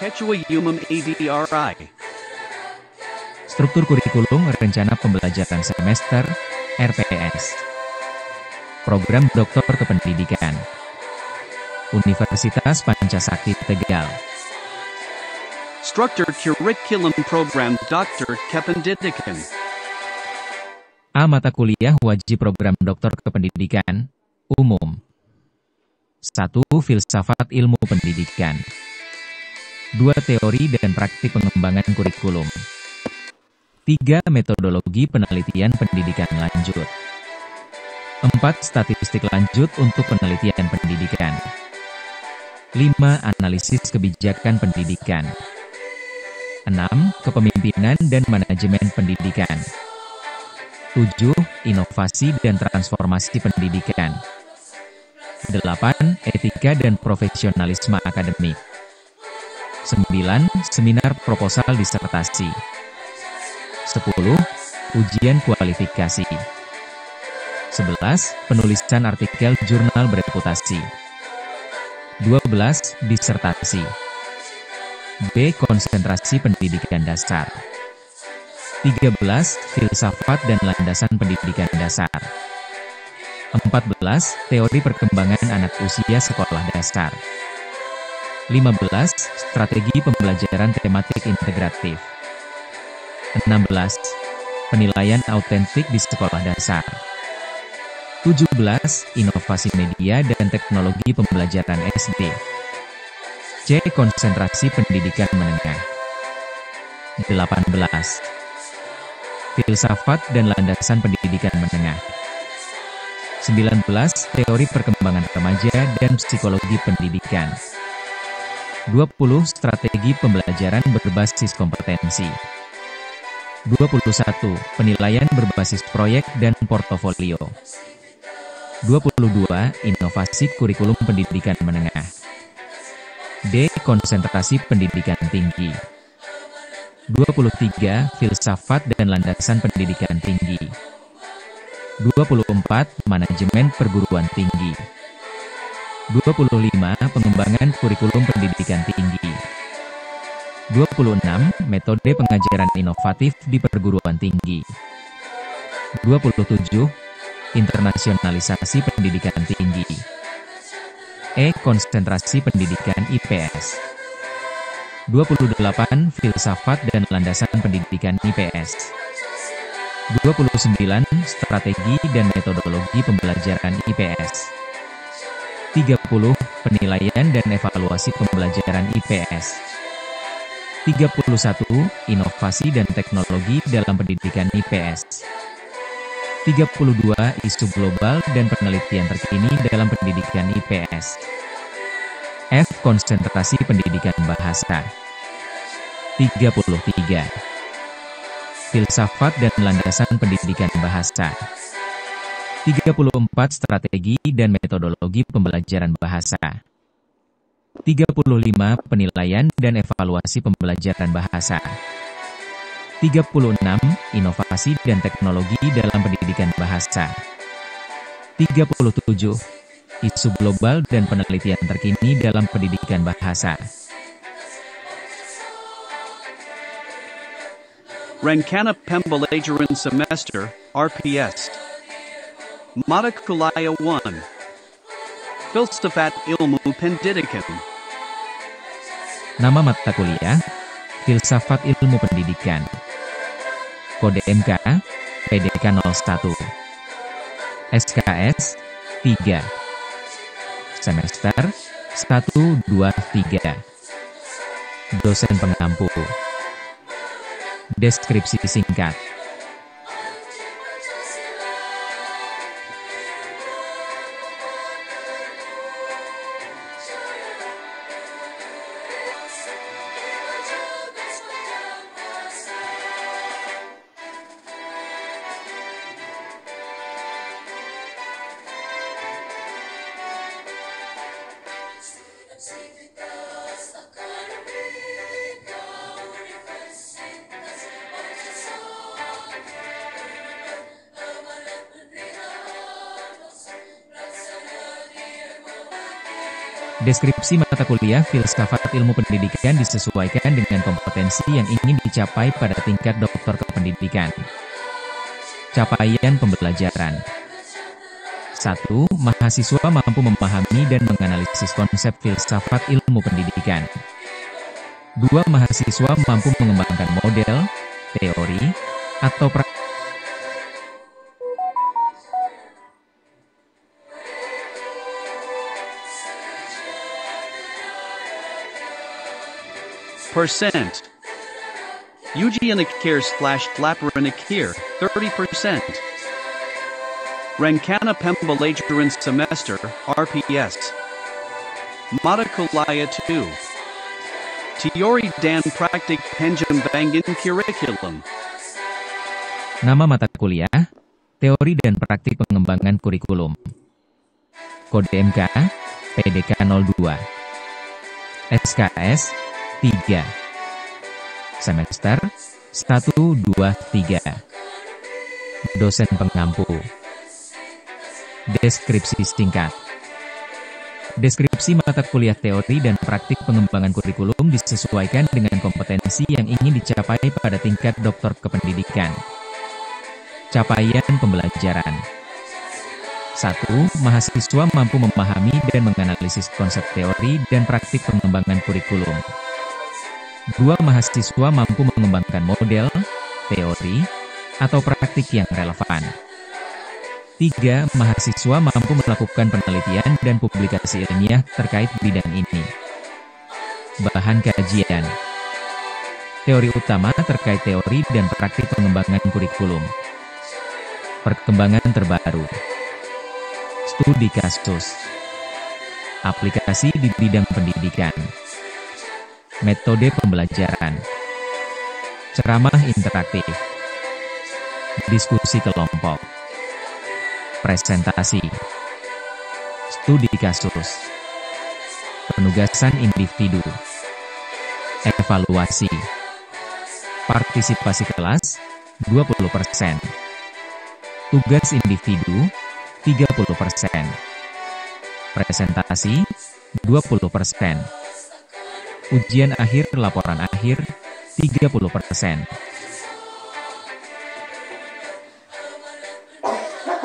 Quechua Umum ADRI. Struktur kurikulum rencana pembelajaran semester RPS. Program Doktor Kependidikan. Universitas Pancasakti Tegal. Struktur Curriculum Program Doktor Kependidikan. A. Mata kuliah wajib program Doktor Kependidikan Umum. 1. Filsafat ilmu pendidikan. 2. Teori dan praktik pengembangan kurikulum. 3. Metodologi penelitian pendidikan lanjut. 4. Statistik lanjut untuk penelitian pendidikan. 5. Analisis kebijakan pendidikan. 6. Kepemimpinan dan manajemen pendidikan. 7. Inovasi dan transformasi pendidikan. 8. Etika dan profesionalisme akademik. 9. Seminar proposal disertasi. 10. Ujian kualifikasi. 11. Penulisan artikel jurnal bereputasi. 12. Disertasi. B. Konsentrasi pendidikan dasar. 13. Filsafat dan landasan pendidikan dasar. 14. Teori perkembangan anak usia sekolah dasar. 15. Strategi pembelajaran tematik integratif. 16. Penilaian autentik di sekolah dasar. 17. Inovasi media dan teknologi pembelajaran SD. C. Konsentrasi pendidikan menengah. 18. Filsafat dan landasan pendidikan menengah. 19. Teori perkembangan remaja dan psikologi pendidikan. 20. Strategi pembelajaran berbasis kompetensi. 21. Penilaian berbasis proyek dan portofolio. 22. Inovasi kurikulum pendidikan menengah. D. Konsentrasi pendidikan tinggi. 23. Filsafat dan landasan pendidikan tinggi. 24. Manajemen perguruan tinggi. 25. Pengembangan kurikulum pendidikan tinggi. 26. Metode pengajaran inovatif di perguruan tinggi. 27. Internasionalisasi pendidikan tinggi. E. Konsentrasi pendidikan IPS. 28. Filsafat dan landasan pendidikan IPS. 29. Strategi dan metodologi pembelajaran IPS. 30. Penilaian dan evaluasi pembelajaran IPS. 31. Inovasi dan teknologi dalam pendidikan IPS. 32. Isu global dan penelitian terkini dalam pendidikan IPS. F. Konsentrasi pendidikan bahasa. 33. Filsafat dan landasan pendidikan bahasa. 34. Strategi dan metodologi pembelajaran bahasa. 35. Penilaian dan evaluasi pembelajaran bahasa. 36. Inovasi dan teknologi dalam pendidikan bahasa. 37. Isu global dan penelitian terkini dalam pendidikan bahasa. Rencana Pembelajaran Semester, RPS. Mata Kuliah 1. Filsafat Ilmu Pendidikan. Nama mata kuliah, Filsafat Ilmu Pendidikan. Kode MK, PDK 01. SKS, 3. Semester, 1-2-3. Dosen pengampu. Deskripsi singkat. Deskripsi mata kuliah Filsafat Ilmu Pendidikan disesuaikan dengan kompetensi yang ingin dicapai pada tingkat doktor kependidikan. Capaian pembelajaran. 1. Mahasiswa mampu memahami dan menganalisis konsep filsafat ilmu pendidikan. 2. Mahasiswa mampu mengembangkan model, teori, atau praktik. Percent. Eugenic /Flapperinicare, 30%. Rencana Pembelajaran Semester, RPS. Mata Kuliah 2. Teori dan Praktik Pengembangan Kurikulum. Nama mata kuliah, Teori dan Praktik Pengembangan Kurikulum. Kode MK, PDK 02. SKS, 3. Semester, 1, 2, 3. Dosen pengampu. Deskripsi singkat. Deskripsi mata kuliah teori dan praktik pengembangan kurikulum disesuaikan dengan kompetensi yang ingin dicapai pada tingkat doktor kependidikan. Capaian pembelajaran. 1. Mahasiswa mampu memahami dan menganalisis konsep teori dan praktik pengembangan kurikulum. 2. Mahasiswa mampu mengembangkan model, teori, atau praktik yang relevan. 3. Mahasiswa mampu melakukan penelitian dan publikasi ilmiah terkait bidang ini. Bahan kajian. Teori utama terkait teori dan praktik pengembangan kurikulum. Perkembangan terbaru. Studi kasus. Aplikasi di bidang pendidikan. Metode pembelajaran. Ceramah interaktif. Diskusi kelompok. Presentasi. Studi kasus. Penugasan individu. Evaluasi. Partisipasi kelas, 20%. Tugas individu, 30%. Presentasi, 20%. Ujian akhir laporan akhir, 30%.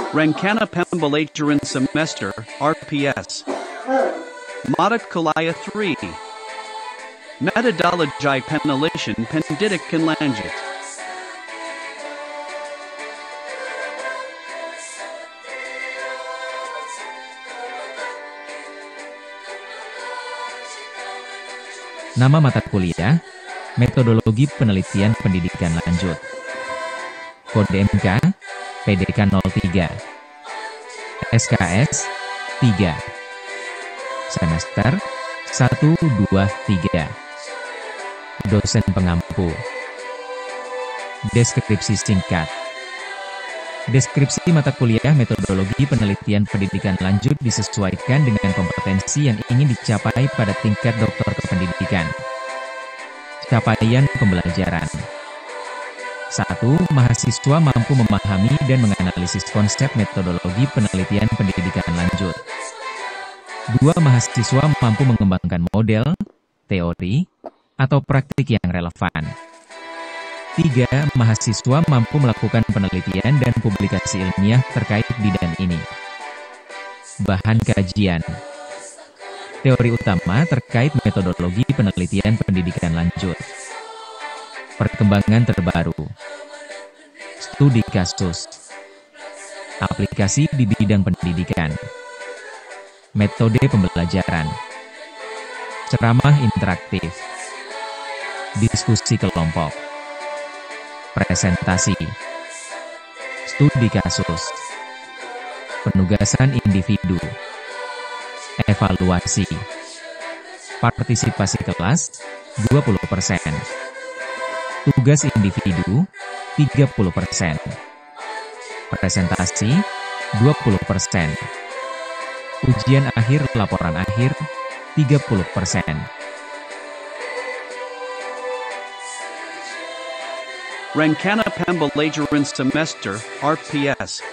Rencana Pembelajaran Semester, RPS. Mata Kuliah 3. Metodologi Penelitian Pendidikan Lanjut. Nama mata kuliah, Metodologi Penelitian Pendidikan Lanjut. Kode MK, PDK 03. SKS, 3. Semester, 1, 2, 3. Dosen pengampu. Deskripsi singkat. Deskripsi mata kuliah Metodologi Penelitian Pendidikan Lanjut disesuaikan dengan kompetensi yang ingin dicapai pada tingkat doktor kependidikan. Capaian pembelajaran. 1. Mahasiswa mampu memahami dan menganalisis konsep metodologi penelitian pendidikan lanjut. 2. Mahasiswa mampu mengembangkan model, teori, atau praktik yang relevan. 3. Mahasiswa mampu melakukan penelitian dan publikasi ilmiah terkait bidang ini. Bahan kajian. Teori utama terkait metodologi penelitian pendidikan lanjut. Perkembangan terbaru. Studi kasus. Aplikasi di bidang pendidikan. Metode pembelajaran. Ceramah interaktif. Diskusi kelompok. Presentasi. Studi kasus. Penugasan individu. Evaluasi. Partisipasi kelas, 20%. Tugas individu, 30%. Presentasi, 20%. Ujian akhir laporan akhir, 30%. Rencana Pembelajaran Semester, RPS.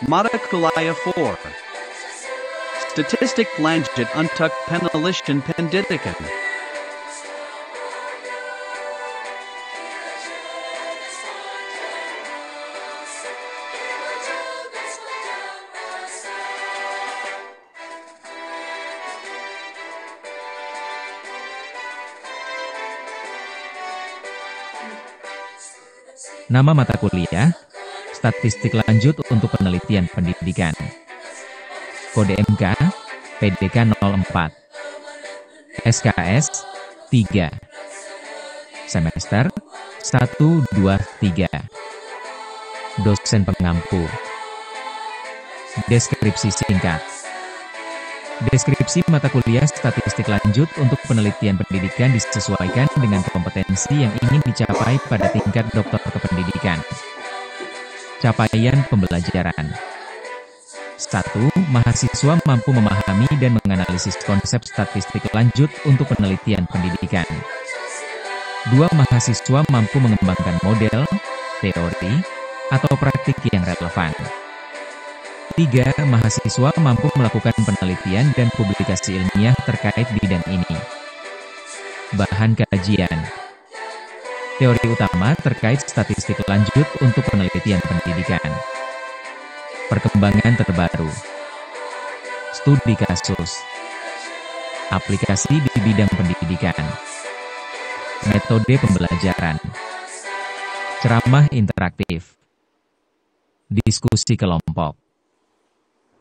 Mata Kuliah 4. Statistik lanjut untuk penelitian pendidikan. Nama mata kuliah, Statistik Lanjut untuk Penelitian Pendidikan. Kode MK, PDK 04. SKS, 3. Semester, 1, 2, 3. Dosen pengampu. Deskripsi singkat. Deskripsi mata kuliah Statistik Lanjut untuk Penelitian Pendidikan disesuaikan dengan kompetensi yang ingin dicapai pada tingkat doktor kependidikan. Capaian pembelajaran. 1. Mahasiswa mampu memahami dan menganalisis konsep statistik lanjut untuk penelitian pendidikan. 2. Mahasiswa mampu mengembangkan model, teori, atau praktik yang relevan. 3. Mahasiswa mampu melakukan penelitian dan publikasi ilmiah terkait bidang ini. Bahan kajian. Teori utama terkait statistik lanjut untuk penelitian pendidikan. Perkembangan terbaru. Studi kasus. Aplikasi di bidang pendidikan. Metode pembelajaran. Ceramah interaktif. Diskusi kelompok.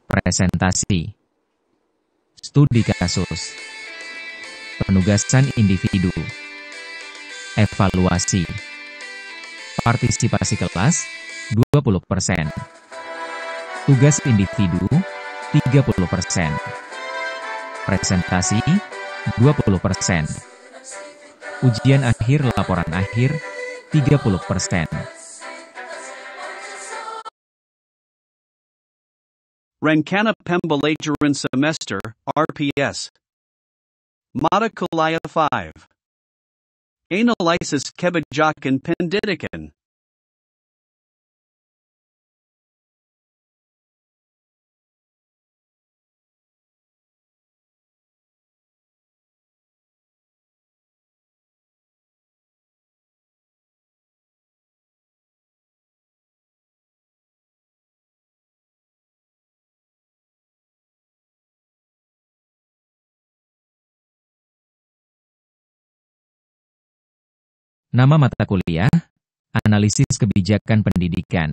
Presentasi. Studi kasus. Penugasan individu. Evaluasi. Partisipasi kelas, 20%. Tugas individu, 30%. Presentasi, 20%. Ujian akhir laporan akhir, 30%. Rencana Pembelajaran Semester, RPS. Mata Kuliah 5. Analisis Kebijakan Pendidikan. Nama mata kuliah, Analisis Kebijakan Pendidikan.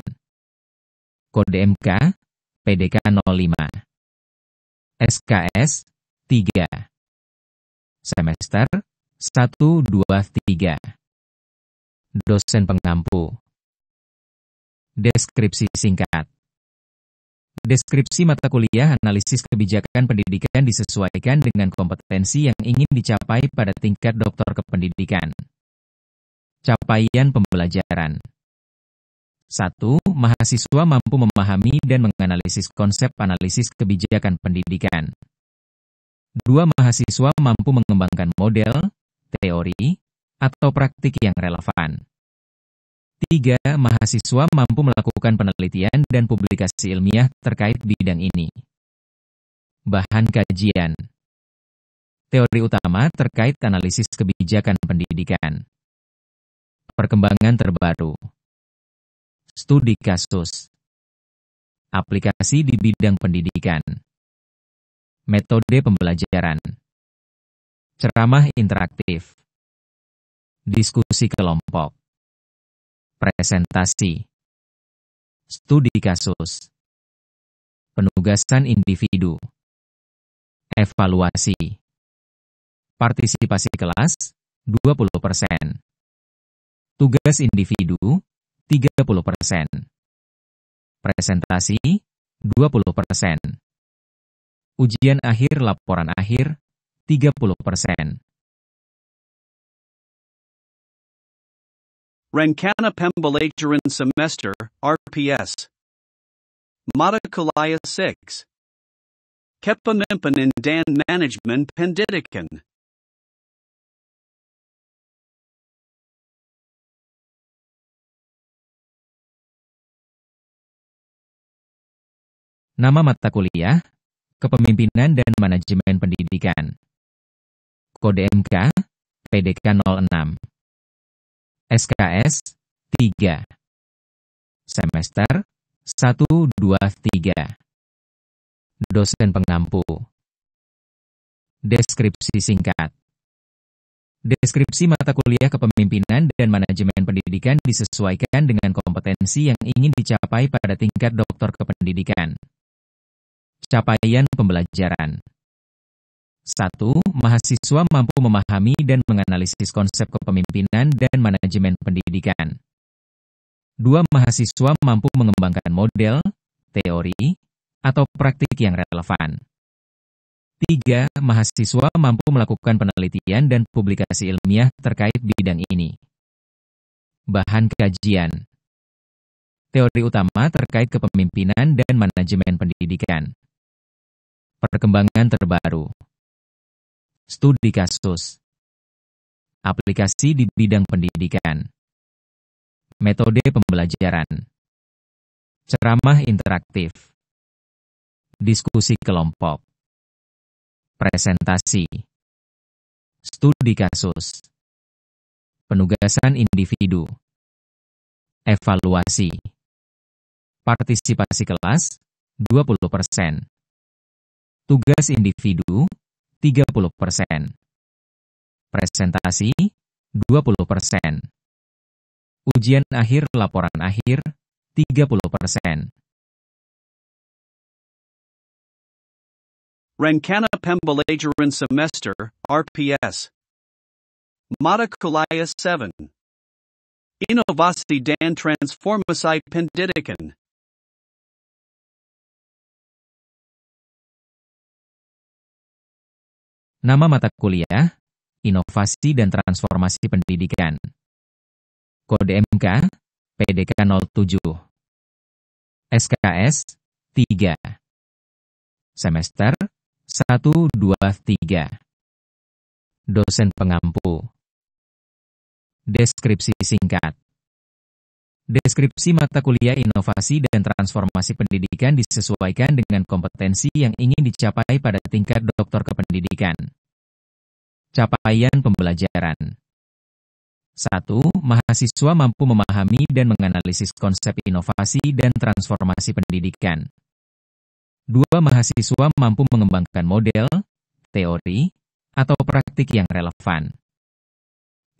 Kode MK, PDK 05. SKS, 3. Semester, 1, 2, 3. Dosen pengampu. Deskripsi singkat. Deskripsi mata kuliah Analisis Kebijakan Pendidikan disesuaikan dengan kompetensi yang ingin dicapai pada tingkat doktor kependidikan. Capaian pembelajaran. 1. Mahasiswa mampu memahami dan menganalisis konsep analisis kebijakan pendidikan. 2. Mahasiswa mampu mengembangkan model, teori, atau praktik yang relevan. 3. Mahasiswa mampu melakukan penelitian dan publikasi ilmiah terkait bidang ini. Bahan kajian. Teori utama terkait analisis kebijakan pendidikan. Perkembangan terbaru. Studi kasus. Aplikasi di bidang pendidikan. Metode pembelajaran. Ceramah interaktif. Diskusi kelompok. Presentasi. Studi kasus. Penugasan individu. Evaluasi. Partisipasi kelas, 20%. Tugas individu, 30%. Presentasi, 20%. Ujian akhir laporan akhir, 30%. Rencana Pembelajaran Semester, RPS. Mata Kuliah 6. Kepemimpinan dan Manajemen Pendidikan. Nama mata kuliah, Kepemimpinan dan Manajemen Pendidikan. Kode MK, PDK 06. SKS, 3. Semester, 1, 2, 3. Dosen pengampu. Deskripsi singkat. Deskripsi mata kuliah Kepemimpinan dan Manajemen Pendidikan disesuaikan dengan kompetensi yang ingin dicapai pada tingkat doktor kependidikan. Capaian pembelajaran. 1. Mahasiswa mampu memahami dan menganalisis konsep kepemimpinan dan manajemen pendidikan. 2. Mahasiswa mampu mengembangkan model, teori, atau praktik yang relevan. 3. Mahasiswa mampu melakukan penelitian dan publikasi ilmiah terkait bidang ini. Bahan kajian. Teori utama terkait kepemimpinan dan manajemen pendidikan. Perkembangan terbaru. Studi kasus. Aplikasi di bidang pendidikan. Metode pembelajaran. Ceramah interaktif. Diskusi kelompok. Presentasi. Studi kasus. Penugasan individu. Evaluasi. Partisipasi kelas, 20%. Tugas individu, 30%. Presentasi, 20%. Ujian akhir laporan akhir, 30%. Rencana Pembelajaran Semester, RPS. Mata Kuliah 7. Inovasi dan Transformasi Pendidikan. Nama mata kuliah, Inovasi dan Transformasi Pendidikan. Kode MK, PDK 07. SKS, 3. Semester, 1, 2, 3. Dosen pengampu. Deskripsi singkat. Deskripsi mata kuliah Inovasi dan Transformasi Pendidikan disesuaikan dengan kompetensi yang ingin dicapai pada tingkat doktor kependidikan. Capaian pembelajaran. 1. Mahasiswa mampu memahami dan menganalisis konsep inovasi dan transformasi pendidikan. 2. Mahasiswa mampu mengembangkan model, teori, atau praktik yang relevan.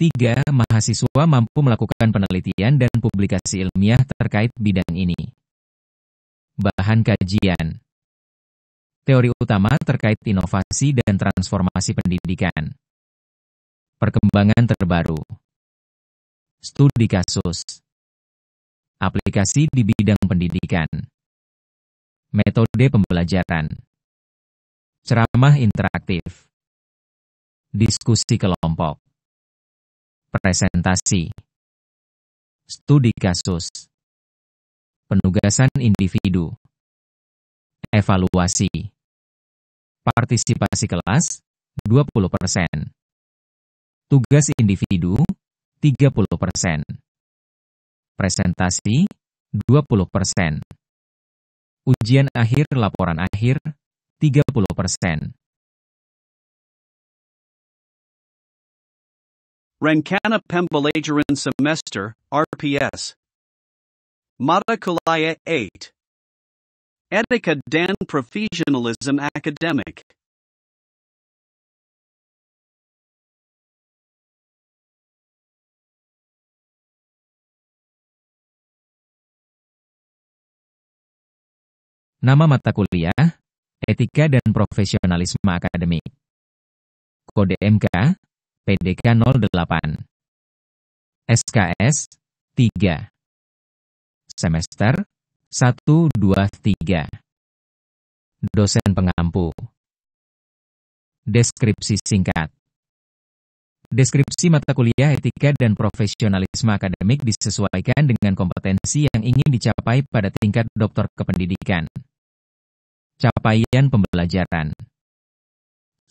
3. Mahasiswa mampu melakukan penelitian dan publikasi ilmiah terkait bidang ini. Bahan kajian. Teori utama terkait inovasi dan transformasi pendidikan. Perkembangan terbaru. Studi kasus. Aplikasi di bidang pendidikan. Metode pembelajaran. Ceramah interaktif. Diskusi kelompok. Presentasi. Studi kasus. Penugasan individu. Evaluasi. Partisipasi kelas, 20%. Tugas individu, 30%. Presentasi, 20%. Ujian akhir laporan akhir, 30%. Rencana Pembelajaran Semester, RPS. Mata Kuliah 8. Etika dan Profesionalism Akademik. Nama mata kuliah, Etika dan Profesionalisme Akademik. Kode MK, PDK 08. SKS, 3. Semester, 1, 2, 3. Dosen pengampu. Deskripsi singkat. Deskripsi mata kuliah Etika dan Profesionalisme Akademik disesuaikan dengan kompetensi yang ingin dicapai pada tingkat doktor kependidikan. Capaian pembelajaran.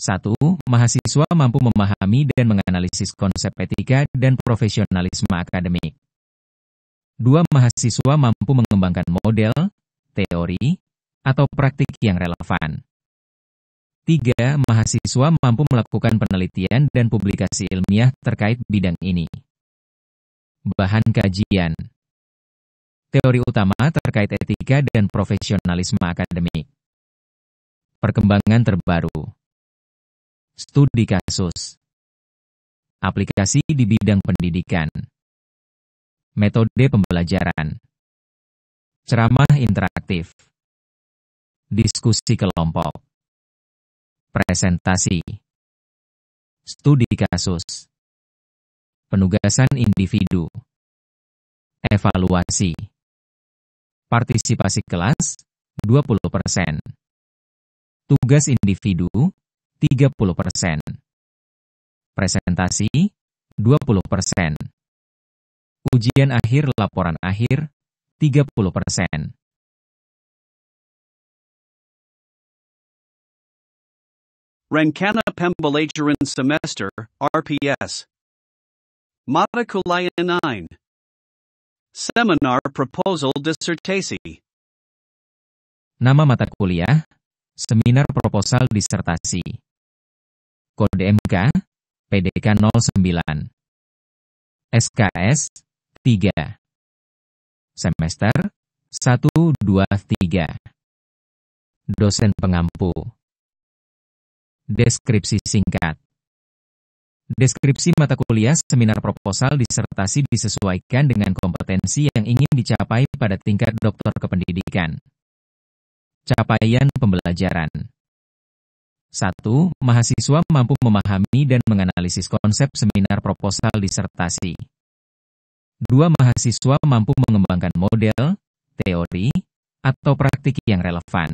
1. Mahasiswa mampu memahami dan menganalisis konsep etika dan profesionalisme akademik. 2. Mahasiswa mampu mengembangkan model, teori, atau praktik yang relevan. 3. Mahasiswa mampu melakukan penelitian dan publikasi ilmiah terkait bidang ini. Bahan kajian. Teori utama terkait etika dan profesionalisme akademik. Perkembangan terbaru. Studi kasus. Aplikasi di bidang pendidikan. Metode pembelajaran. Ceramah interaktif. Diskusi kelompok. Presentasi. Studi kasus. Penugasan individu. Evaluasi. Partisipasi kelas 20%. Tugas individu 30%. Presentasi 20%. Ujian akhir laporan akhir 30%. Rencana Pembelajaran Semester, RPS. Mata Kuliah 9. Seminar Proposal Dissertasi. Nama mata kuliah, Seminar Proposal Disertasi. Kode MK, PDK 09. SKS, 3. Semester, 1-2-3. Dosen pengampu. Deskripsi singkat. Deskripsi mata kuliah seminar proposal disertasi disesuaikan dengan kompetensi yang ingin dicapai pada tingkat doktor kependidikan. Capaian pembelajaran. 1. Mahasiswa mampu memahami dan menganalisis konsep seminar proposal disertasi. 2. Mahasiswa mampu mengembangkan model, teori, atau praktik yang relevan.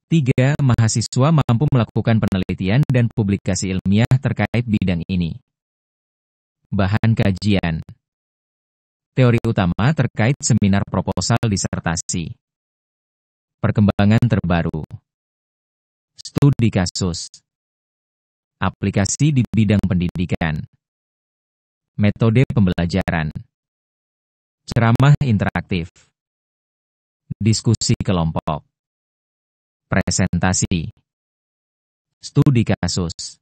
3. Mahasiswa mampu melakukan penelitian dan publikasi ilmiah terkait bidang ini. Bahan kajian. Teori utama terkait seminar proposal disertasi. Perkembangan terbaru. Studi kasus. Aplikasi di bidang pendidikan. Metode pembelajaran. Ceramah interaktif. Diskusi kelompok. Presentasi. Studi kasus.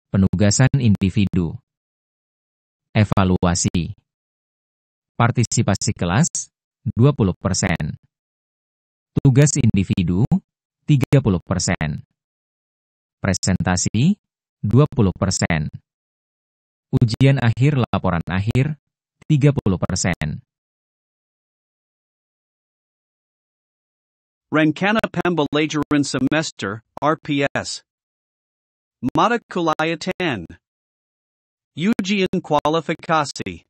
Penugasan individu. Evaluasi. Partisipasi kelas 20%. Tugas individu 30%. Presentasi 20%. Ujian akhir laporan akhir 30%. Rencana Pembelajaran Semester, RPS. Mata Kuliah 10. Ujian Kualifikasi.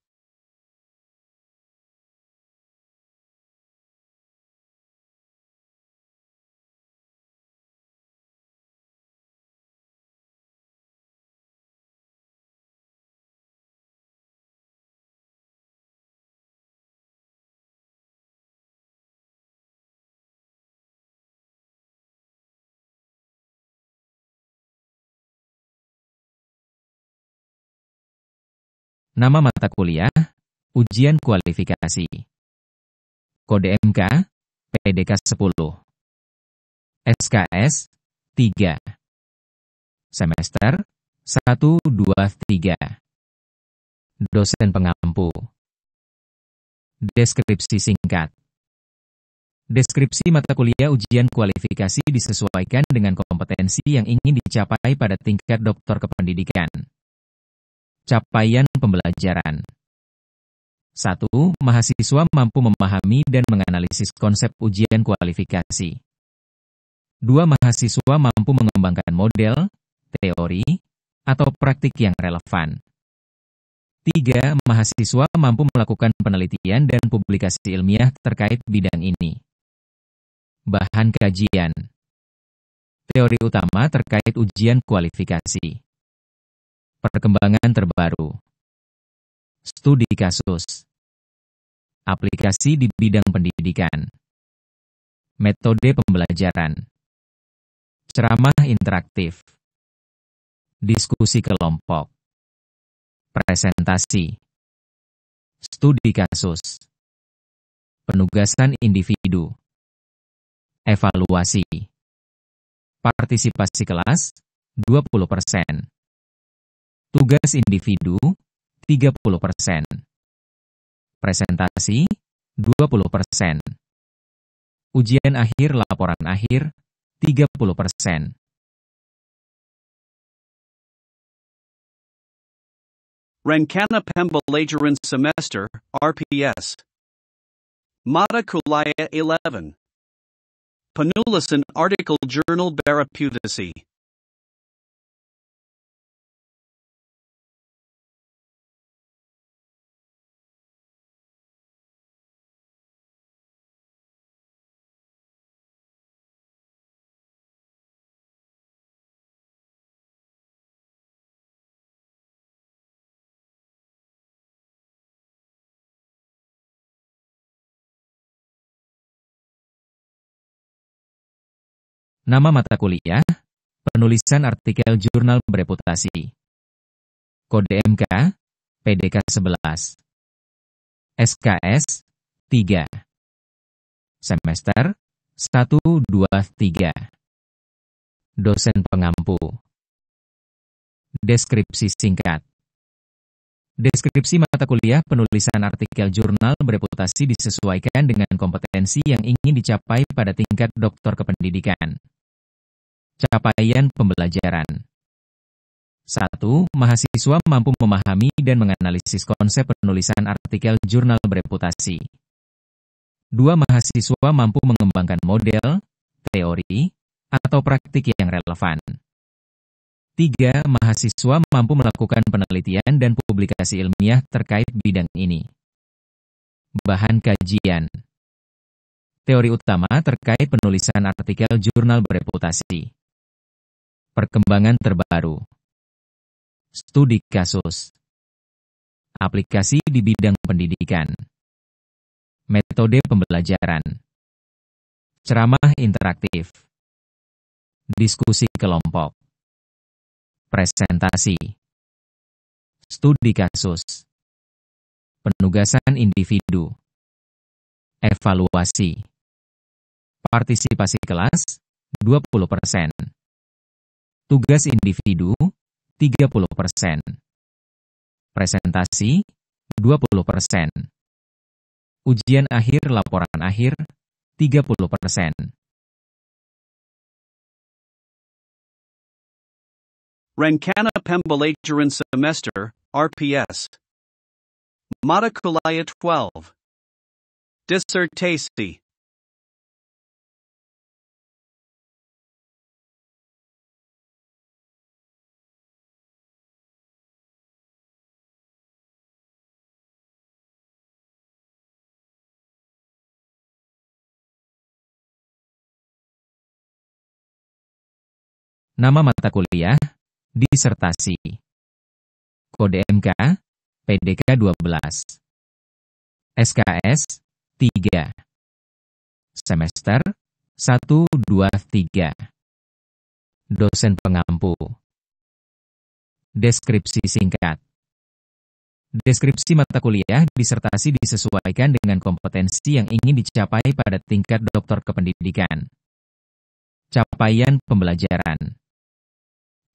Nama mata kuliah, Ujian Kualifikasi. Kode MK, PDK 10. SKS, 3. Semester, 1-2-3. Dosen pengampu. Deskripsi singkat. Deskripsi mata kuliah ujian kualifikasi disesuaikan dengan kompetensi yang ingin dicapai pada tingkat doktor kependidikan. Capaian pembelajaran. 1. Mahasiswa mampu memahami dan menganalisis konsep ujian kualifikasi. 2. Mahasiswa mampu mengembangkan model, teori, atau praktik yang relevan. 3. Mahasiswa mampu melakukan penelitian dan publikasi ilmiah terkait bidang ini. Bahan kajian. Teori utama terkait ujian kualifikasi. Perkembangan terbaru. Studi kasus. Aplikasi di bidang pendidikan. Metode pembelajaran. Ceramah interaktif. Diskusi kelompok. Presentasi. Studi kasus. Penugasan individu. Evaluasi. Partisipasi kelas, 20%. Tugas individu, 30%. Presentasi, 20%. Ujian akhir laporan akhir, 30%. Rencana Pembelajaran Semester, RPS. Mata Kuliah 11. Penulisan Artikel Jurnal Bereputasi. Nama mata kuliah, penulisan artikel jurnal bereputasi. Kode MK, PDK 11. SKS, 3. Semester, 1, 2, 3. Dosen pengampu. Deskripsi singkat. Deskripsi mata kuliah penulisan artikel jurnal bereputasi disesuaikan dengan kompetensi yang ingin dicapai pada tingkat doktor kependidikan. Capaian pembelajaran. 1. Mahasiswa mampu memahami dan menganalisis konsep penulisan artikel jurnal bereputasi. 2. Mahasiswa mampu mengembangkan model, teori, atau praktik yang relevan. 3. Mahasiswa mampu melakukan penelitian dan publikasi ilmiah terkait bidang ini. Bahan kajian. Teori utama terkait penulisan artikel jurnal bereputasi. Perkembangan terbaru. Studi kasus. Aplikasi di bidang pendidikan. Metode pembelajaran. Ceramah interaktif. Diskusi kelompok. Presentasi. Studi kasus. Penugasan individu. Evaluasi. Partisipasi kelas, 20%. Tugas individu, 30%. Presentasi, 20%. Ujian akhir laporan akhir, 30%. Rencana Pembelajaran Semester, RPS. Mata Kuliah 12. Dissertasi. Nama mata kuliah, disertasi. Kode MK, PDK 12. SKS, 3. Semester, 1, 2, 3. Dosen pengampu. Deskripsi singkat. Deskripsi mata kuliah disertasi disesuaikan dengan kompetensi yang ingin dicapai pada tingkat doktor kependidikan. Capaian pembelajaran.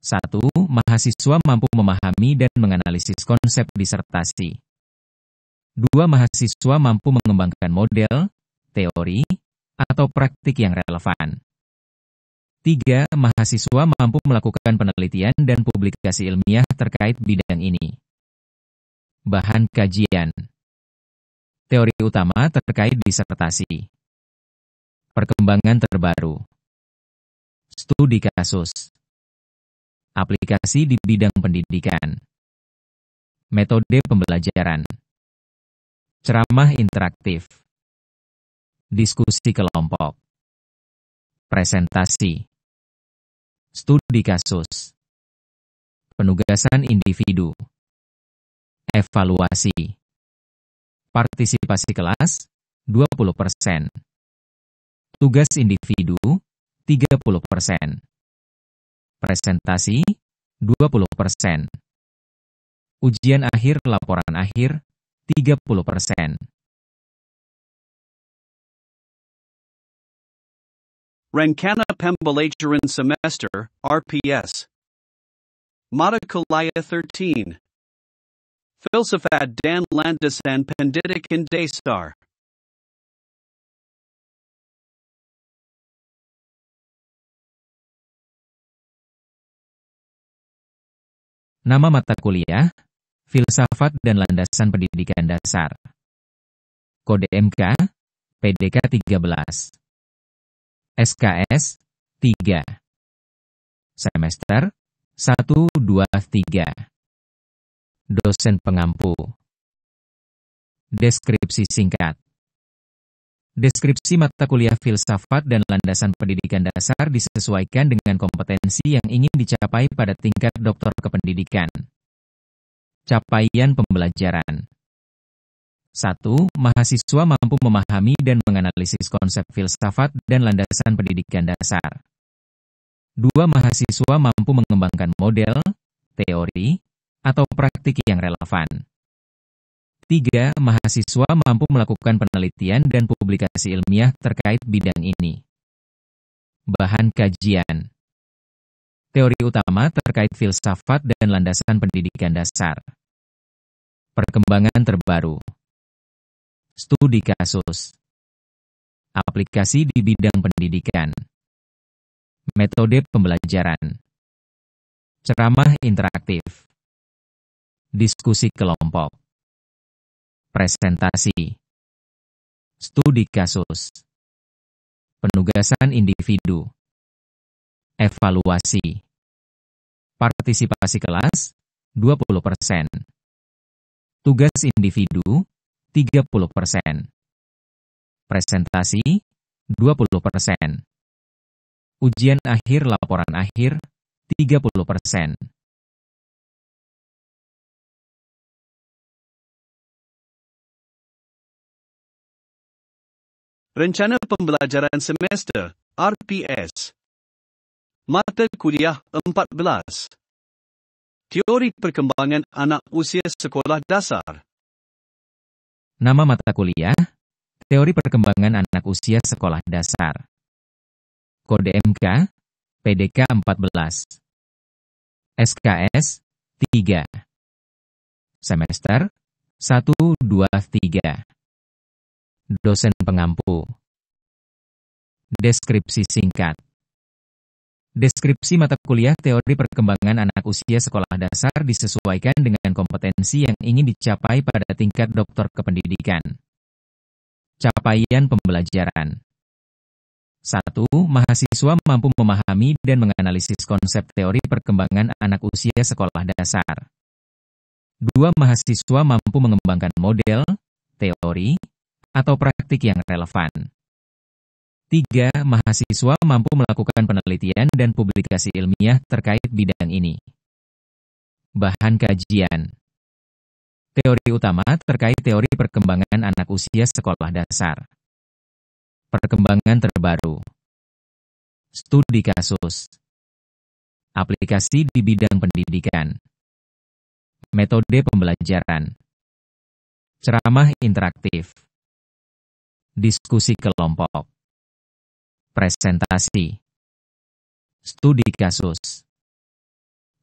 1. Mahasiswa mampu memahami dan menganalisis konsep disertasi. 2. Mahasiswa mampu mengembangkan model, teori, atau praktik yang relevan. 3. Mahasiswa mampu melakukan penelitian dan publikasi ilmiah terkait bidang ini. Bahan kajian. Teori utama terkait disertasi. Perkembangan terbaru. Studi kasus. Aplikasi di bidang pendidikan. Metode pembelajaran. Ceramah interaktif. Diskusi kelompok. Presentasi. Studi kasus. Penugasan individu. Evaluasi. Partisipasi kelas, 20%. Tugas individu, 30%. Presentasi, 20%. Ujian akhir laporan akhir, 30%. Rencana Pembelajaran Semester, RPS. Mata Kuliah 13. Filsafat dan Landasan Pendidikan Dasar. Nama mata kuliah, Filsafat dan Landasan Pendidikan Dasar. Kode MK, PDK 13. SKS, 3. Semester, 1, 2, 3. Dosen pengampu. Deskripsi singkat. Deskripsi mata kuliah Filsafat dan Landasan Pendidikan Dasar disesuaikan dengan kompetensi yang ingin dicapai pada tingkat doktor kependidikan. Capaian pembelajaran. 1. Mahasiswa mampu memahami dan menganalisis konsep filsafat dan landasan pendidikan dasar. 2. Mahasiswa mampu mengembangkan model, teori, atau praktik yang relevan. 3. Mahasiswa mampu melakukan penelitian dan publikasi ilmiah terkait bidang ini. Bahan kajian. Teori utama terkait filsafat dan landasan pendidikan dasar. Perkembangan terbaru. Studi kasus. Aplikasi di bidang pendidikan. Metode pembelajaran. Ceramah interaktif. Diskusi kelompok. Presentasi. Studi kasus. Penugasan individu. Evaluasi. Partisipasi kelas, 20%. Tugas individu, 30%. Presentasi, 20%. Ujian akhir laporan akhir, 30%. Rencana Pembelajaran Semester, RPS. Mata Kuliah 14. Teori Perkembangan Anak Usia Sekolah Dasar. Nama mata kuliah, Teori Perkembangan Anak Usia Sekolah Dasar. Kode MK, PDK 14. SKS, 3. Semester, 1, 2, 3. Dosen pengampu. Deskripsi singkat. Deskripsi mata kuliah Teori Perkembangan Anak Usia Sekolah Dasar disesuaikan dengan kompetensi yang ingin dicapai pada tingkat doktor kependidikan. Capaian pembelajaran. 1. Mahasiswa mampu memahami dan menganalisis konsep teori perkembangan anak usia sekolah dasar. 2. Mahasiswa mampu mengembangkan model, teori, atau praktik yang relevan. 3. Mahasiswa mampu melakukan penelitian dan publikasi ilmiah terkait bidang ini. Bahan kajian. Teori utama terkait teori perkembangan anak usia sekolah dasar. Perkembangan terbaru. Studi kasus. Aplikasi di bidang pendidikan. Metode pembelajaran. Ceramah interaktif. Diskusi kelompok. Presentasi. Studi kasus.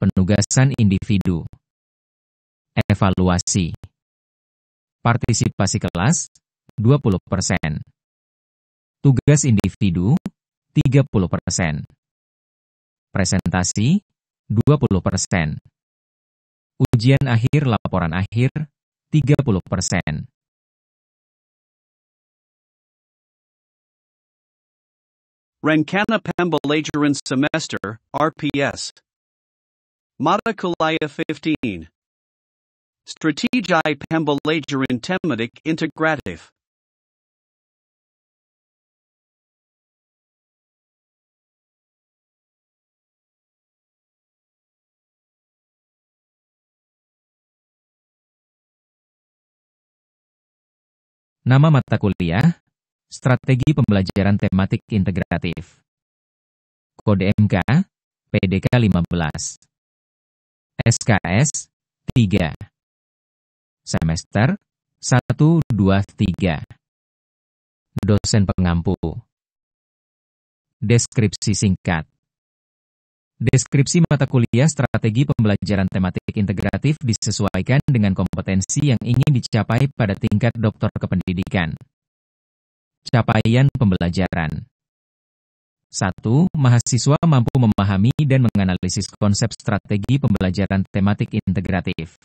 Penugasan individu. Evaluasi. Partisipasi kelas, 20%. Tugas individu, 30%. Presentasi, 20%. Ujian akhir laporan akhir, 30%. Rencana Pembelajaran Semester, RPS. Mata Kuliah 15. Strategi Pembelajaran Tematik Integratif. Nama mata kuliah, Strategi Pembelajaran Tematik Integratif. Kode MK, PDK 15. SKS, 3. Semester, 1, 2, 3. Dosen pengampu. Deskripsi singkat. Deskripsi mata kuliah strategi pembelajaran tematik integratif disesuaikan dengan kompetensi yang ingin dicapai pada tingkat doktor kependidikan. Capaian pembelajaran. 1. Mahasiswa mampu memahami dan menganalisis konsep strategi pembelajaran tematik integratif.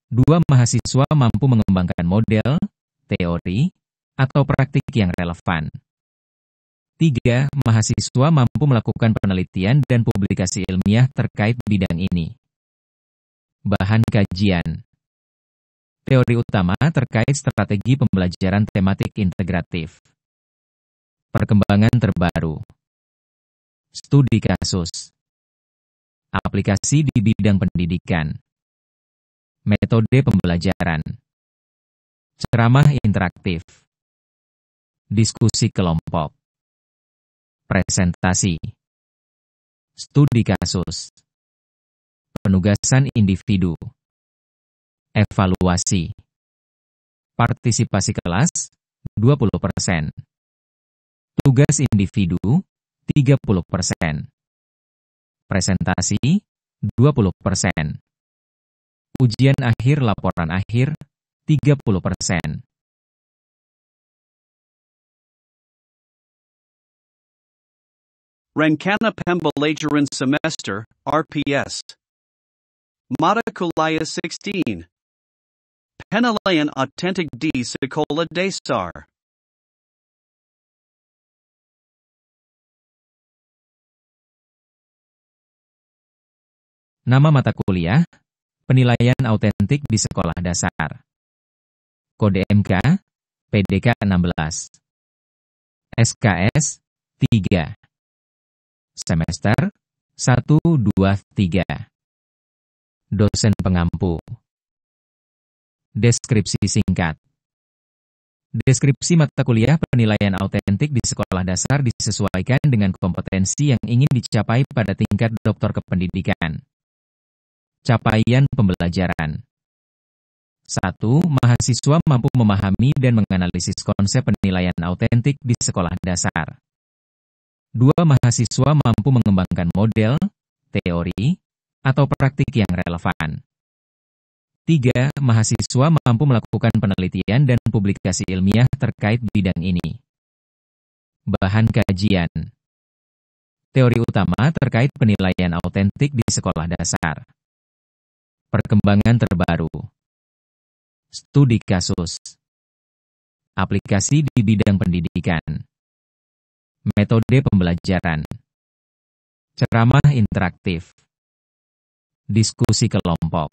2. Mahasiswa mampu mengembangkan model, teori, atau praktik yang relevan. 3. Mahasiswa mampu melakukan penelitian dan publikasi ilmiah terkait bidang ini. Bahan kajian. Teori utama terkait strategi pembelajaran tematik integratif. Perkembangan terbaru. Studi kasus. Aplikasi di bidang pendidikan. Metode pembelajaran. Ceramah interaktif. Diskusi kelompok. Presentasi. Studi kasus. Penugasan individu. Evaluasi. Partisipasi kelas, 20%. Tugas individu, 30%. Presentasi, 20%. Ujian akhir laporan akhir, 30%. Rencana Pembelajaran Semester, RPS. Mata Kuliah 16. Penilaian Autentik di Sekolah Dasar. Nama mata kuliah, penilaian autentik di sekolah dasar. Kode MK, PDK 16. SKS, 3. Semester 1, 2, 3. Dosen pengampu. Deskripsi singkat. Deskripsi mata kuliah penilaian autentik di sekolah dasar disesuaikan dengan kompetensi yang ingin dicapai pada tingkat doktor kependidikan. Capaian pembelajaran. 1. Mahasiswa mampu memahami dan menganalisis konsep penilaian autentik di sekolah dasar. 2. Mahasiswa mampu mengembangkan model, teori, atau praktik yang relevan. 3. Mahasiswa mampu melakukan penelitian dan publikasi ilmiah terkait bidang ini. Bahan kajian. Teori utama terkait penilaian autentik di sekolah dasar. Perkembangan terbaru. Studi kasus. Aplikasi di bidang pendidikan. Metode pembelajaran. Ceramah interaktif. Diskusi kelompok.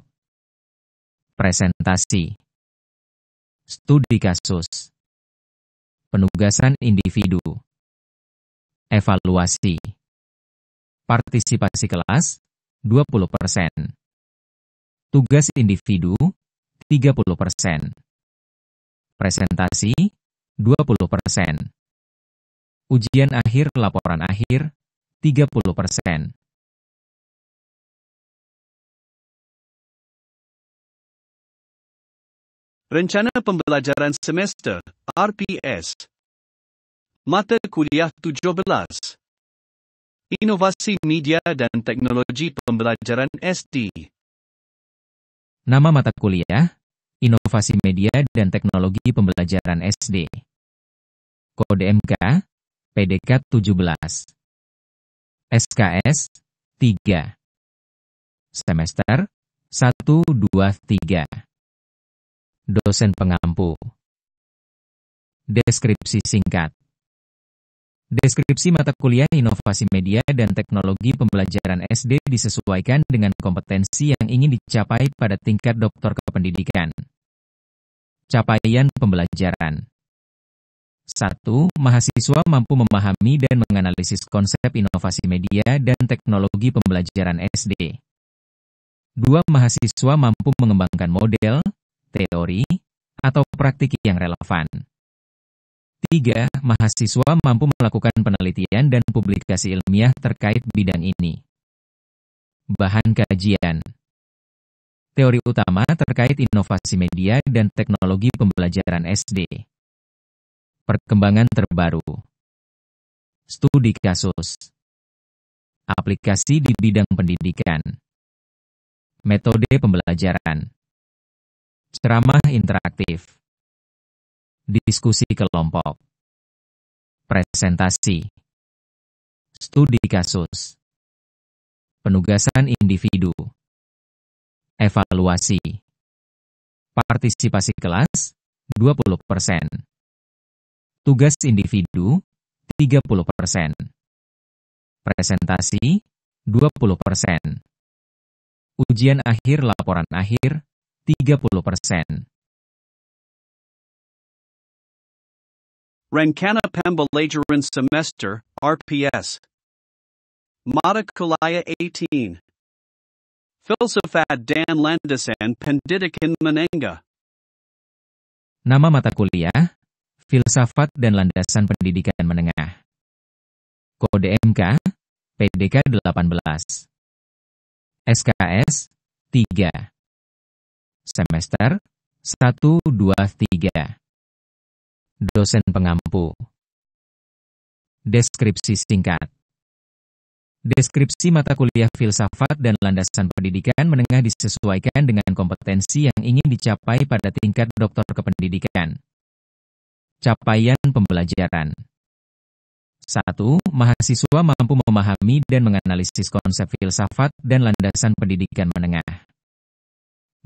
Presentasi. Studi kasus. Penugasan individu. Evaluasi. Partisipasi kelas, 20%. Tugas individu, 30%. Presentasi, 20%. Ujian akhir laporan akhir, 30%. Rencana Pembelajaran Semester, RPS. Mata Kuliah 17. Inovasi Media dan Teknologi Pembelajaran SD. Nama mata kuliah, Inovasi Media dan Teknologi Pembelajaran SD. Kode MK, PDK 17. SKS, 3. Semester 1, 2, 3. Dosen pengampu. Deskripsi singkat. Deskripsi mata kuliah Inovasi Media dan Teknologi Pembelajaran SD disesuaikan dengan kompetensi yang ingin dicapai pada tingkat doktor kependidikan. Capaian pembelajaran. 1. Mahasiswa mampu memahami dan menganalisis konsep inovasi media dan teknologi pembelajaran SD. 2. Mahasiswa mampu mengembangkan model, teori, atau praktik yang relevan. 3. Mahasiswa mampu melakukan penelitian dan publikasi ilmiah terkait bidang ini. Bahan kajian. Teori utama terkait inovasi media dan teknologi pembelajaran SD. Perkembangan terbaru. Studi kasus. Aplikasi di bidang pendidikan. Metode pembelajaran. Ceramah interaktif. Diskusi kelompok. Presentasi. Studi kasus. Penugasan individu. Evaluasi. Partisipasi kelas 20%. Tugas individu 30%. Presentasi 20%. Ujian akhir laporan akhir 30%. Rencana Pembelajaran Semester, RPS. Mata Kuliah 18. Filsafat dan Landasan Pendidikan Menengah. Nama mata kuliah, Filsafat dan Landasan Pendidikan Menengah. Kode MK, PDK 18. SKS, 3. Semester, 1, 2, 3. Dosen pengampu. Deskripsi singkat. Deskripsi mata kuliah Filsafat dan Landasan Pendidikan Menengah disesuaikan dengan kompetensi yang ingin dicapai pada tingkat doktor kependidikan. Capaian pembelajaran. 1. Mahasiswa mampu memahami dan menganalisis konsep filsafat dan landasan pendidikan menengah.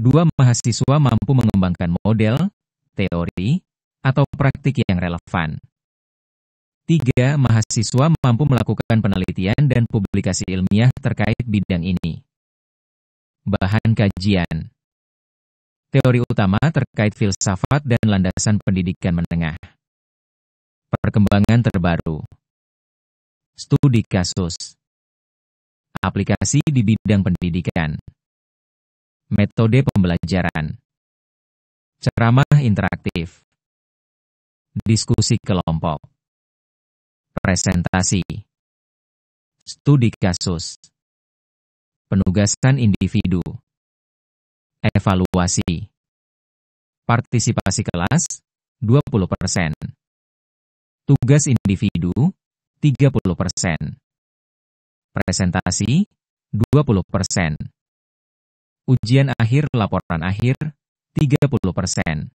2. Mahasiswa mampu mengembangkan model, teori, atau praktik yang relevan. 3. Mahasiswa mampu melakukan penelitian dan publikasi ilmiah terkait bidang ini. Bahan kajian. Teori utama terkait filsafat dan landasan pendidikan menengah. Perkembangan terbaru. Studi kasus. Aplikasi di bidang pendidikan. Metode pembelajaran. Ceramah interaktif. Diskusi kelompok. Presentasi. Studi kasus. Penugasan individu. Evaluasi. Partisipasi kelas 20%. Tugas individu 30%. Presentasi 20%. Ujian akhir laporan akhir 30%.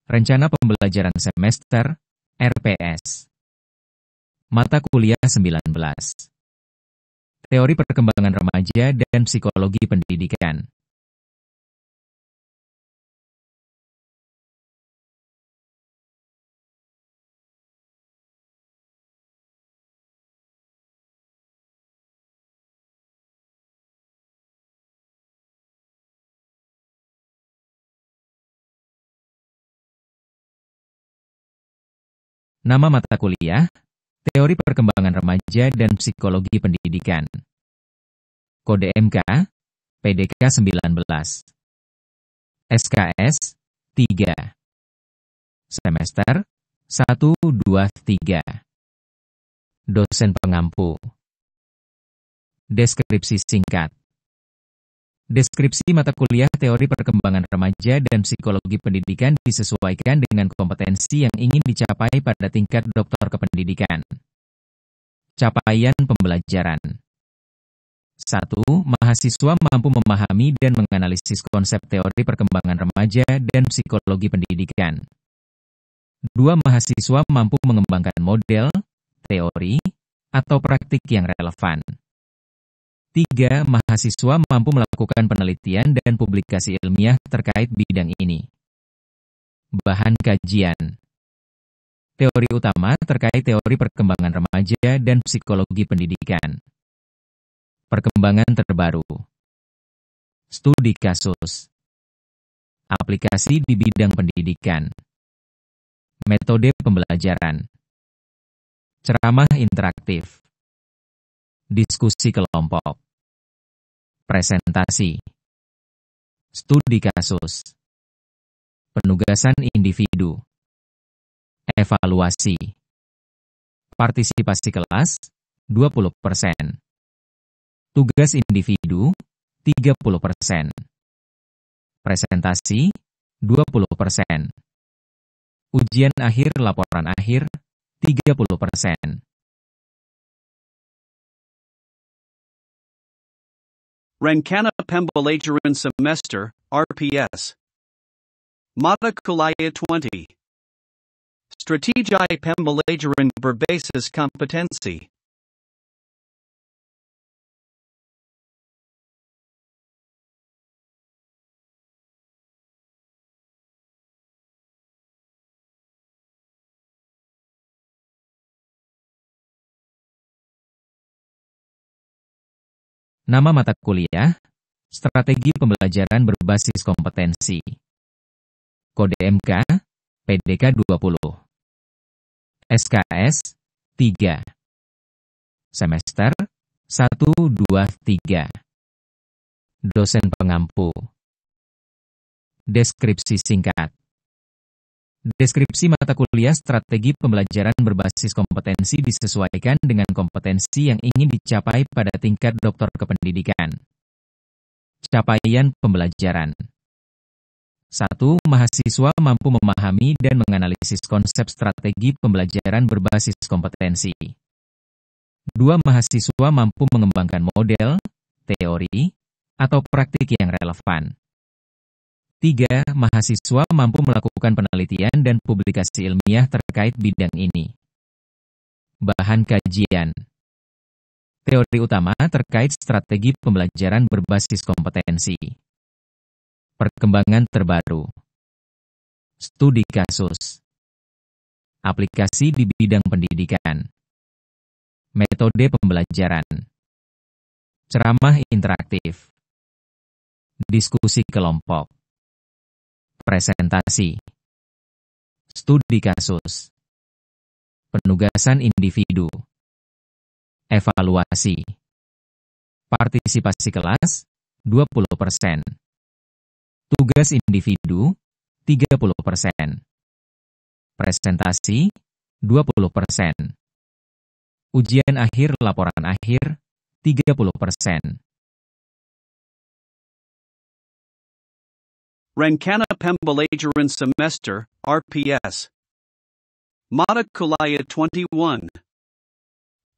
Rencana pembelajaran semester, RPS. Mata kuliah 19. Teori perkembangan remaja dan psikologi pendidikan. Nama mata kuliah, Teori Perkembangan Remaja dan Psikologi Pendidikan. Kode MK, PDK 19. SKS, 3. Semester, 1, 2, 3. Dosen pengampu. Deskripsi singkat. Deskripsi mata kuliah Teori Perkembangan Remaja dan Psikologi Pendidikan disesuaikan dengan kompetensi yang ingin dicapai pada tingkat doktor kependidikan. Capaian pembelajaran. 1. Mahasiswa mampu memahami dan menganalisis konsep teori perkembangan remaja dan psikologi pendidikan. 2. Mahasiswa mampu mengembangkan model, teori, atau praktik yang relevan. 3. Mahasiswa mampu melakukan penelitian dan publikasi ilmiah terkait bidang ini. Bahan kajian. Teori utama terkait teori perkembangan remaja dan psikologi pendidikan. Perkembangan terbaru. Studi kasus. Aplikasi di bidang pendidikan. Metode pembelajaran. Ceramah interaktif. Diskusi kelompok. Presentasi. Studi kasus. Penugasan individu. Evaluasi. Partisipasi kelas 20%. Tugas individu 30%. Presentasi, 20%. Ujian akhir laporan akhir, 30%. Rencana Pembelajaran Semester, RPS. Mata Kuliah 20. Strategi Pembelajaran Berbasis Kompetensi. Nama mata kuliah, Strategi Pembelajaran Berbasis Kompetensi. Kode MK, PDK 20. SKS, 3. Semester, 1, 2, 3. Dosen pengampu. Deskripsi singkat. Deskripsi mata kuliah Strategi Pembelajaran Berbasis Kompetensi disesuaikan dengan kompetensi yang ingin dicapai pada tingkat doktor kependidikan. Capaian pembelajaran. 1. Mahasiswa mampu memahami dan menganalisis konsep strategi pembelajaran berbasis kompetensi. 2. Mahasiswa mampu mengembangkan model, teori, atau praktik yang relevan. 3. Mahasiswa mampu melakukan penelitian dan publikasi ilmiah terkait bidang ini. Bahan kajian. Teori utama terkait strategi pembelajaran berbasis kompetensi. Perkembangan terbaru. Studi kasus. Aplikasi di bidang pendidikan. Metode pembelajaran. Ceramah interaktif. Diskusi kelompok. Presentasi. Studi kasus. Penugasan individu. Evaluasi. Partisipasi kelas, 20%. Tugas individu, 30%. Presentasi, 20%. Ujian akhir laporan akhir, 30%. Rencana Pembelajaran Semester, RPS. Mata Kuliah 21.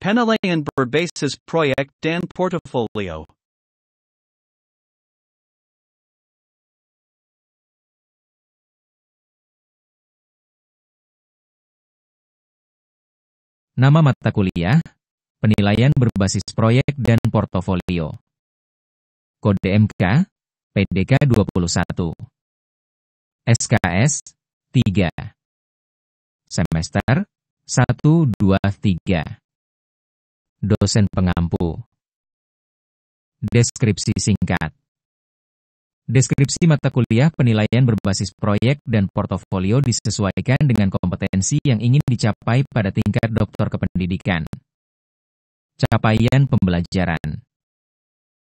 Penilaian Berbasis Proyek dan Portofolio. Nama mata kuliah, Penilaian Berbasis Proyek dan Portofolio. Kode MK, PDK 21. SKS, 3. Semester, 1, 2, 3. Dosen pengampu. Deskripsi singkat. Deskripsi mata kuliah penilaian berbasis proyek dan portofolio disesuaikan dengan kompetensi yang ingin dicapai pada tingkat doktor kependidikan. Capaian pembelajaran.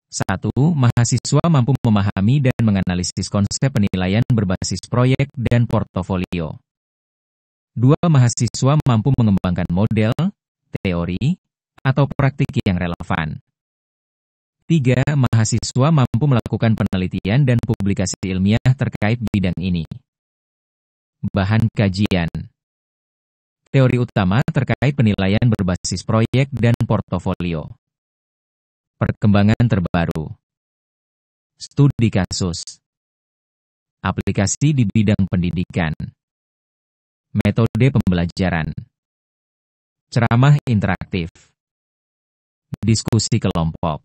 1. Mahasiswa mampu memahami dan menganalisis konsep penilaian berbasis proyek dan portofolio. 2. Mahasiswa mampu mengembangkan model, teori, atau praktik yang relevan. 3. Mahasiswa mampu melakukan penelitian dan publikasi ilmiah terkait bidang ini. Bahan kajian. Teori utama terkait penilaian berbasis proyek dan portofolio. Perkembangan terbaru. Studi kasus. Aplikasi di bidang pendidikan. Metode pembelajaran. Ceramah interaktif. Diskusi kelompok.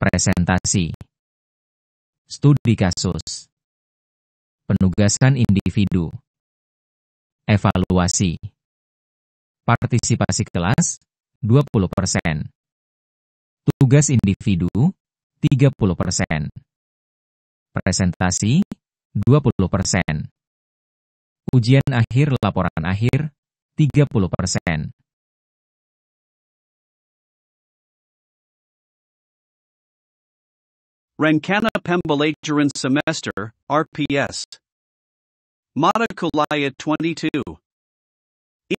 Presentasi. Studi kasus. Penugasan individu. Evaluasi. Partisipasi kelas, 20%. Tugas individu, 30%. Presentasi, 20%. Ujian akhir laporan akhir, 30%. Rencana Pembelajaran Semester, RPS. Mata Kuliah 22.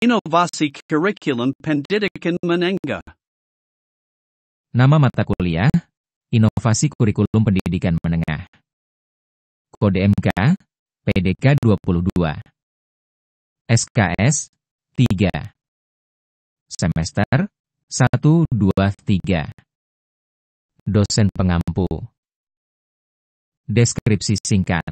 Inovasi Curriculum Pendidikan Menengah. Nama mata kuliah, Inovasi Kurikulum Pendidikan Menengah. Kode MK, PDK 22. SKS, 3. Semester, 1, 2, 3. Dosen pengampu. Deskripsi singkat.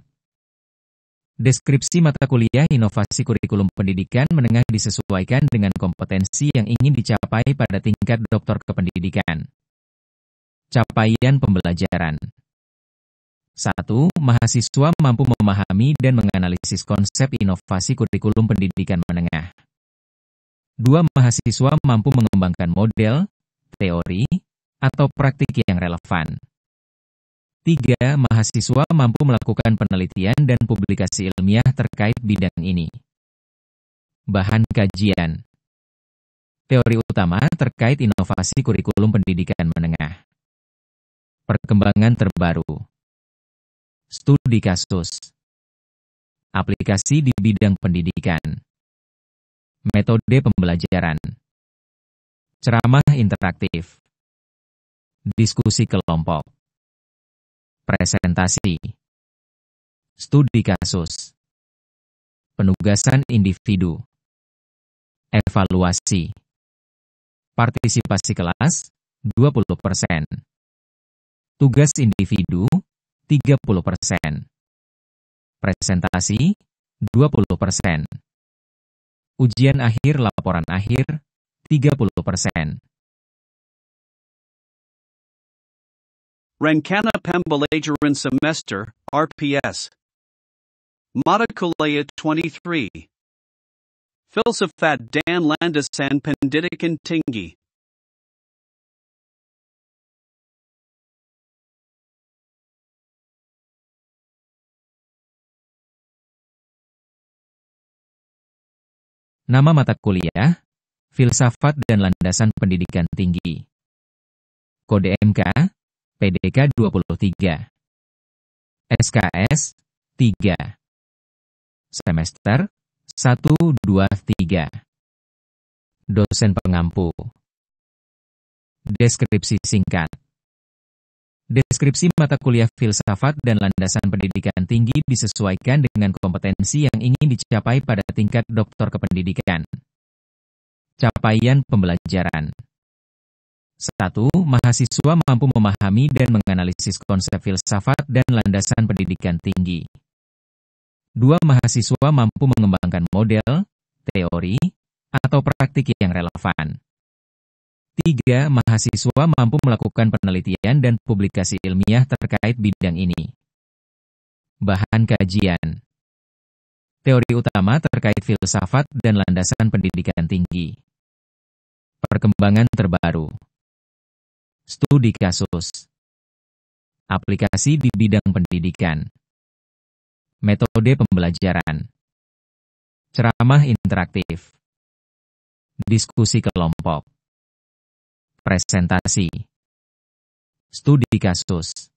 Deskripsi mata kuliah inovasi kurikulum pendidikan menengah disesuaikan dengan kompetensi yang ingin dicapai pada tingkat doktor kependidikan. Capaian pembelajaran. 1. Mahasiswa mampu memahami dan menganalisis konsep inovasi kurikulum pendidikan menengah. 2. Mahasiswa mampu mengembangkan model, teori, atau praktik yang relevan. 3. Mahasiswa mampu melakukan penelitian dan publikasi ilmiah terkait bidang ini. Bahan kajian. Teori utama terkait inovasi kurikulum pendidikan menengah. Perkembangan terbaru. Studi kasus. Aplikasi di bidang pendidikan. Metode pembelajaran. Ceramah interaktif. Diskusi kelompok. Presentasi. Studi kasus. Penugasan individu. Evaluasi. Partisipasi kelas, 20%. Tugas individu, 30%. Presentasi, 20%. Ujian akhir laporan akhir, 30%. Rencana Pembelajaran Semester, RPS. Mata Kuliah 23. Filsafat dan Landasan Pendidikan Tinggi. Nama mata kuliah, Filsafat dan Landasan Pendidikan Tinggi. Kode MK, PDK 23. SKS, 3. Semester, 1, 2, 3. Dosen pengampu. Deskripsi singkat. Deskripsi mata kuliah Filsafat dan Landasan Pendidikan Tinggi disesuaikan dengan kompetensi yang ingin dicapai pada tingkat doktor kependidikan. Capaian pembelajaran. 1. Mahasiswa mampu memahami dan menganalisis konsep filsafat dan landasan pendidikan tinggi. 2. Mahasiswa mampu mengembangkan model, teori, atau praktik yang relevan. 3. Mahasiswa mampu melakukan penelitian dan publikasi ilmiah terkait bidang ini. Bahan kajian. Teori utama terkait filsafat dan landasan pendidikan tinggi. Perkembangan terbaru. Studi kasus. Aplikasi di bidang pendidikan. Metode pembelajaran. Ceramah interaktif. Diskusi kelompok. Presentasi. Studi kasus.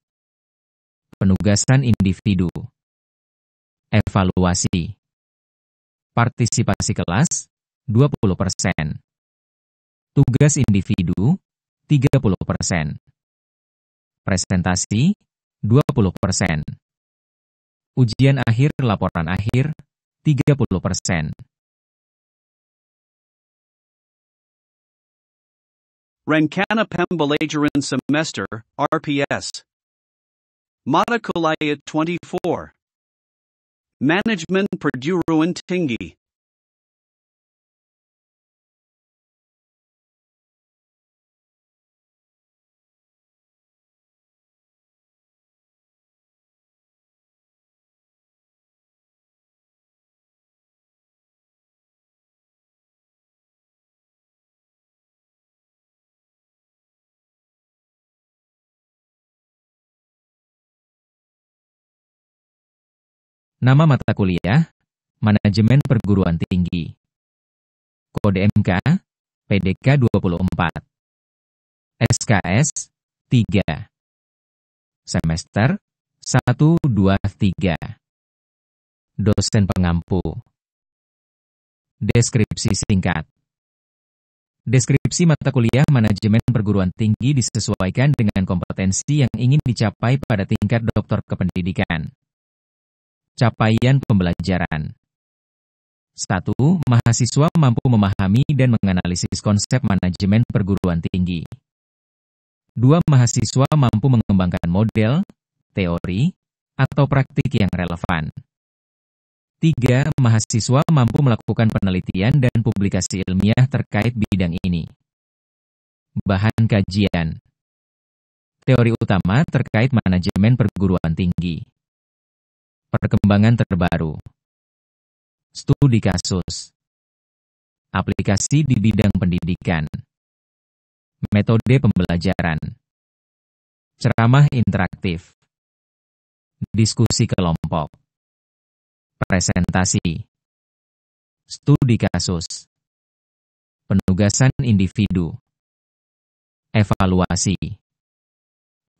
Penugasan individu. Evaluasi. Partisipasi kelas, 20%. Tugas individu, 30%. Presentasi, 20%. Ujian akhir laporan akhir, 30%. Rencana Pembelajaran Semester, RPS. Mata Kuliah 24. Manajemen Perguruan Tinggi. Nama mata kuliah, Manajemen Perguruan Tinggi. Kode MK, PDK 24. SKS, 3. Semester, 1, 2, 3. Dosen pengampu. Deskripsi singkat. Deskripsi mata kuliah Manajemen Perguruan Tinggi disesuaikan dengan kompetensi yang ingin dicapai pada tingkat doktor kependidikan. Capaian pembelajaran. 1. Mahasiswa mampu memahami dan menganalisis konsep manajemen perguruan tinggi. 2. Mahasiswa mampu mengembangkan model, teori, atau praktik yang relevan. 3. Mahasiswa mampu melakukan penelitian dan publikasi ilmiah terkait bidang ini. Bahan kajian. Teori utama terkait manajemen perguruan tinggi. Perkembangan terbaru. Studi kasus. Aplikasi di bidang pendidikan. Metode pembelajaran. Ceramah interaktif. Diskusi kelompok. Presentasi. Studi kasus. Penugasan individu. Evaluasi.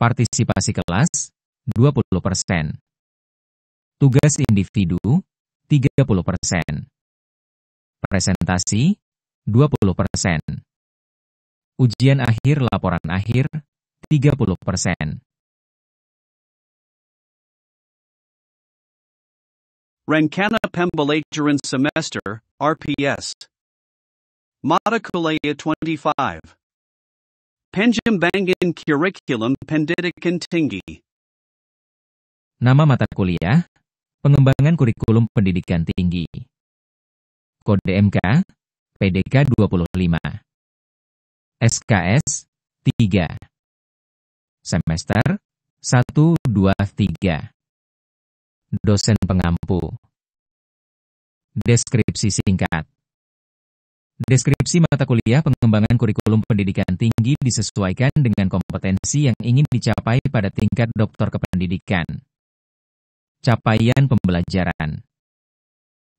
Partisipasi kelas, 20%. Tugas individu, 30%. Presentasi, 20%. Ujian akhir laporan akhir, 30%. Rencana Pembelajaran Semester, RPS. Mata Kuliah 25. Pengembangan Curriculum Pendidikan Tinggi. Nama mata kuliah, Pengembangan Kurikulum Pendidikan Tinggi. Kode MK, PDK 25. SKS, 3. Semester, 1, 2, 3. Dosen pengampu. Deskripsi singkat. Deskripsi mata kuliah pengembangan kurikulum pendidikan tinggi disesuaikan dengan kompetensi yang ingin dicapai pada tingkat doktor kependidikan. Capaian pembelajaran.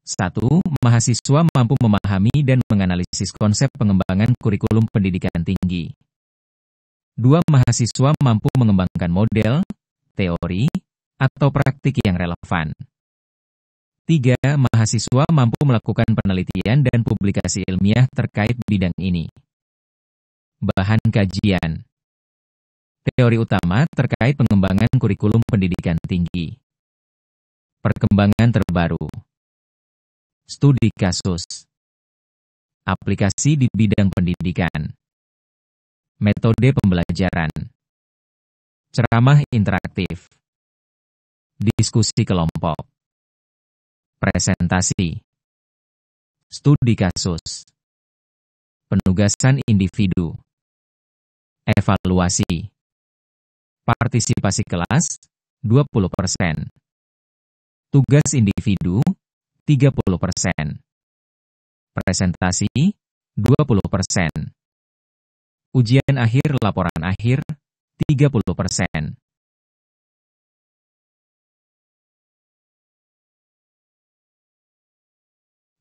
1. Mahasiswa mampu memahami dan menganalisis konsep pengembangan kurikulum pendidikan tinggi. 2. Mahasiswa mampu mengembangkan model, teori, atau praktik yang relevan. 3. Mahasiswa mampu melakukan penelitian dan publikasi ilmiah terkait bidang ini. Bahan kajian. Teori utama terkait pengembangan kurikulum pendidikan tinggi. Perkembangan terbaru. Studi kasus. Aplikasi di bidang pendidikan. Metode pembelajaran. Ceramah interaktif. Diskusi kelompok. Presentasi. Studi kasus. Penugasan individu. Evaluasi. Partisipasi kelas, 20%. Tugas individu, 30%. Presentasi, 20%. Ujian akhir laporan akhir, 30%.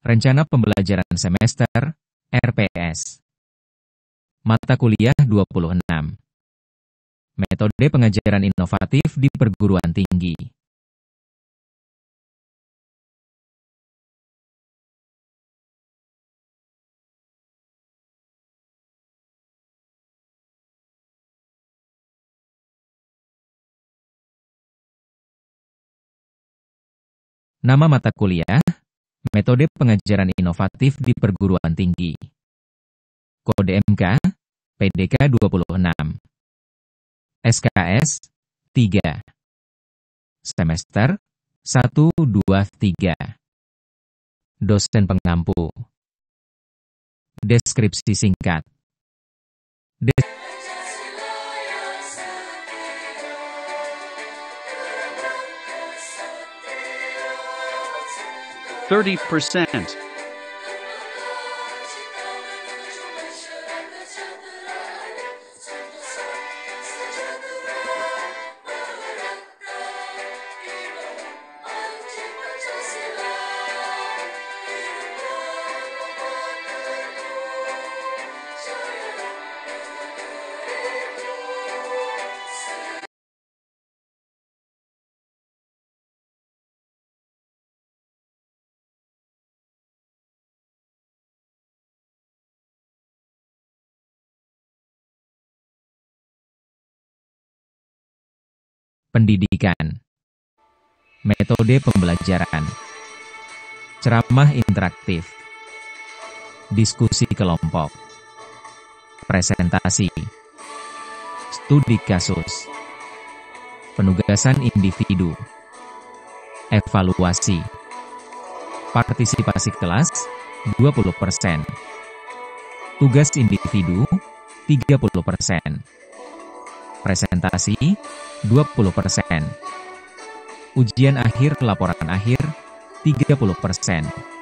Rencana pembelajaran semester, RPS. Mata kuliah 26. Metode pengajaran inovatif di perguruan tinggi. Nama mata kuliah, Metode pengajaran inovatif di perguruan tinggi. Kode MK, PDK 26. SKS, 3. Semester, 1, 2, 3. Dosen pengampu. Deskripsi singkat. 30%. Pendidikan. Metode pembelajaran. Ceramah interaktif. Diskusi kelompok. Presentasi. Studi kasus. Penugasan individu. Evaluasi. Partisipasi kelas 20%. Tugas individu 30%. Presentasi 20%. Ujian akhir laporan akhir 30%.